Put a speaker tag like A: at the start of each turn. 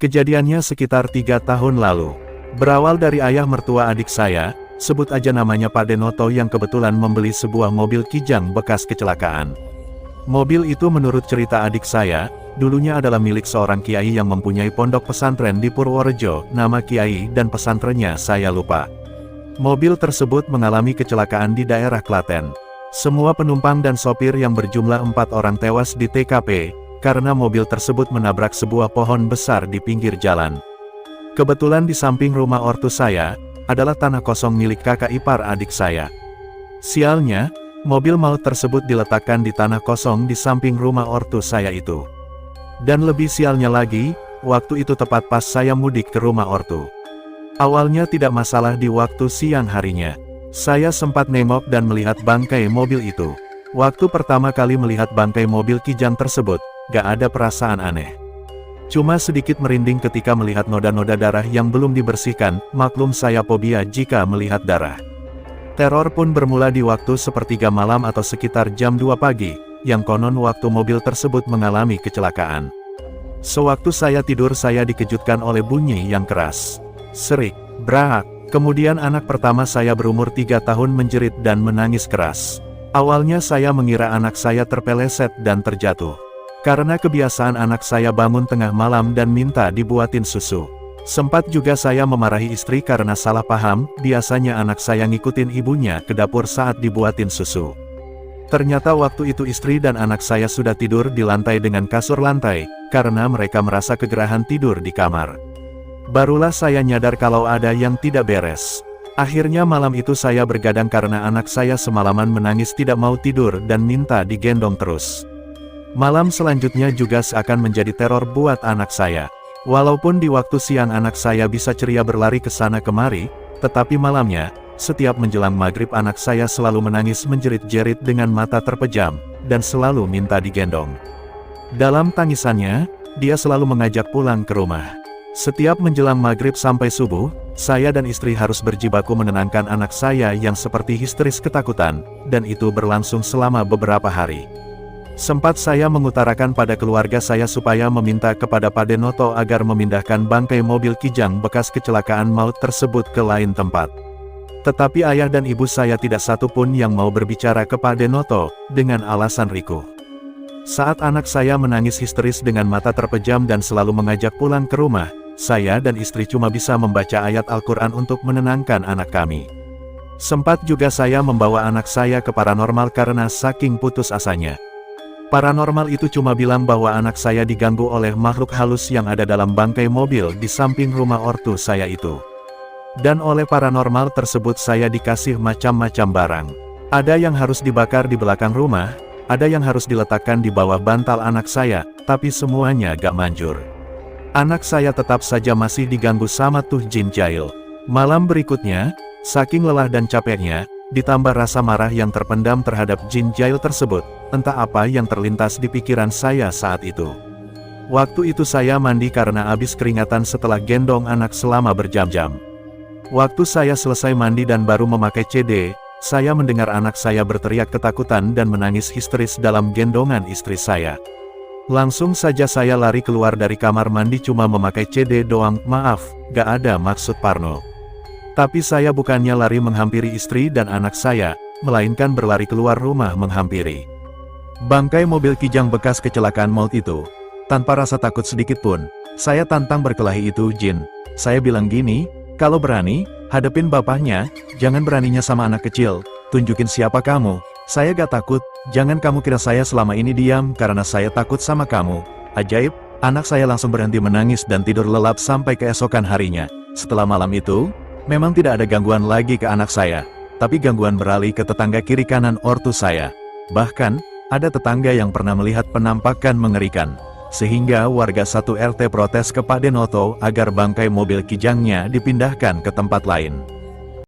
A: Kejadiannya sekitar 3 tahun lalu. Berawal dari ayah mertua adik saya, sebut aja namanya Pak Denoto yang kebetulan membeli sebuah mobil Kijang bekas kecelakaan. Mobil itu menurut cerita adik saya, dulunya adalah milik seorang kiai yang mempunyai pondok pesantren di Purworejo, nama kiai dan pesantrennya saya lupa. Mobil tersebut mengalami kecelakaan di daerah Klaten. Semua penumpang dan sopir yang berjumlah 4 orang tewas di TKP, karena mobil tersebut menabrak sebuah pohon besar di pinggir jalan. Kebetulan di samping rumah ortu saya, adalah tanah kosong milik kakak ipar adik saya. Sialnya, mobil maut tersebut diletakkan di tanah kosong di samping rumah ortu saya itu. Dan lebih sialnya lagi, waktu itu tepat pas saya mudik ke rumah ortu. Awalnya tidak masalah di waktu siang harinya. Saya sempat nengok dan melihat bangkai mobil itu. Waktu pertama kali melihat bangkai mobil Kijang tersebut, gak ada perasaan aneh. Cuma sedikit merinding ketika melihat noda-noda darah yang belum dibersihkan, maklum saya fobia jika melihat darah. Teror pun bermula di waktu sepertiga malam atau sekitar jam 2 pagi, yang konon waktu mobil tersebut mengalami kecelakaan. Sewaktu saya tidur saya dikejutkan oleh bunyi yang keras. Serik, brak. Kemudian anak pertama saya berumur 3 tahun menjerit dan menangis keras. Awalnya saya mengira anak saya terpeleset dan terjatuh. Karena kebiasaan anak saya bangun tengah malam dan minta dibuatin susu. Sempat juga saya memarahi istri karena salah paham, biasanya anak saya ngikutin ibunya ke dapur saat dibuatin susu. Ternyata waktu itu istri dan anak saya sudah tidur di lantai dengan kasur lantai, karena mereka merasa kegerahan tidur di kamar. Barulah saya nyadar kalau ada yang tidak beres. Akhirnya malam itu saya bergadang karena anak saya semalaman menangis tidak mau tidur dan minta digendong terus. Malam selanjutnya juga seakan menjadi teror buat anak saya. Walaupun di waktu siang anak saya bisa ceria berlari ke sana kemari, tetapi malamnya, setiap menjelang maghrib anak saya selalu menangis menjerit-jerit dengan mata terpejam, dan selalu minta digendong. Dalam tangisannya, dia selalu mengajak pulang ke rumah. Setiap menjelang maghrib sampai subuh, saya dan istri harus berjibaku menenangkan anak saya yang seperti histeris ketakutan, dan itu berlangsung selama beberapa hari. Sempat saya mengutarakan pada keluarga saya supaya meminta kepada Pak Denoto agar memindahkan bangkai mobil Kijang bekas kecelakaan maut tersebut ke lain tempat. Tetapi ayah dan ibu saya tidak satu pun yang mau berbicara ke Pak Denoto, dengan alasan ricuh. Saat anak saya menangis histeris dengan mata terpejam dan selalu mengajak pulang ke rumah, saya dan istri cuma bisa membaca ayat Al-Quran untuk menenangkan anak kami. Sempat juga saya membawa anak saya ke paranormal karena saking putus asanya. Paranormal itu cuma bilang bahwa anak saya diganggu oleh makhluk halus yang ada dalam bangkai mobil di samping rumah ortu saya itu. Dan oleh paranormal tersebut saya dikasih macam-macam barang. Ada yang harus dibakar di belakang rumah, ada yang harus diletakkan di bawah bantal anak saya, tapi semuanya gak manjur. Anak saya tetap saja masih diganggu sama tuh jin jahil. Malam berikutnya, saking lelah dan capeknya, ditambah rasa marah yang terpendam terhadap jin jahil tersebut, entah apa yang terlintas di pikiran saya saat itu. Waktu itu saya mandi karena habis keringatan setelah gendong anak selama berjam-jam. Waktu saya selesai mandi dan baru memakai CD, saya mendengar anak saya berteriak ketakutan dan menangis histeris dalam gendongan istri saya. Langsung saja saya lari keluar dari kamar mandi cuma memakai CD doang, maaf, gak ada maksud parno. Tapi saya bukannya lari menghampiri istri dan anak saya, melainkan berlari keluar rumah menghampiri bangkai mobil Kijang bekas kecelakaan maut itu. Tanpa rasa takut sedikit pun, saya tantang berkelahi itu jin. Saya bilang gini, kalau berani, hadepin bapaknya, jangan beraninya sama anak kecil, tunjukin siapa kamu. Saya gak takut, jangan kamu kira saya selama ini diam karena saya takut sama kamu. Ajaib, anak saya langsung berhenti menangis dan tidur lelap sampai keesokan harinya. Setelah malam itu, memang tidak ada gangguan lagi ke anak saya, tapi gangguan beralih ke tetangga kiri kanan ortu saya. Bahkan, ada tetangga yang pernah melihat penampakan mengerikan. Sehingga warga satu RT protes ke Pak Denoto agar bangkai mobil Kijangnya dipindahkan ke tempat lain.